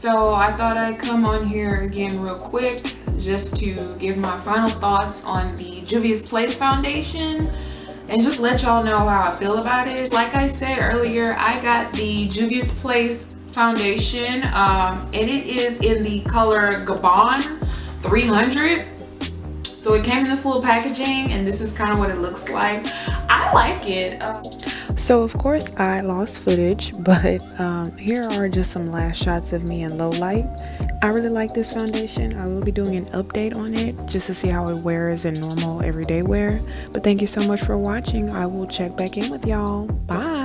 So I thought I'd come on here again real quick just to give my final thoughts on the Juvia's Place foundation and just let y'all know how I feel about it. Like I said earlier, I got the Juvia's Place foundation and it is in the color Gabon 300. So it came in this little packaging and this is kind of what it looks like. I like it. So of course I lost footage, but here are just some last shots of me in low light. I really like this foundation. I will be doing an update on it just to see how it wears in normal everyday wear. But thank you so much for watching. I will check back in with y'all. Bye.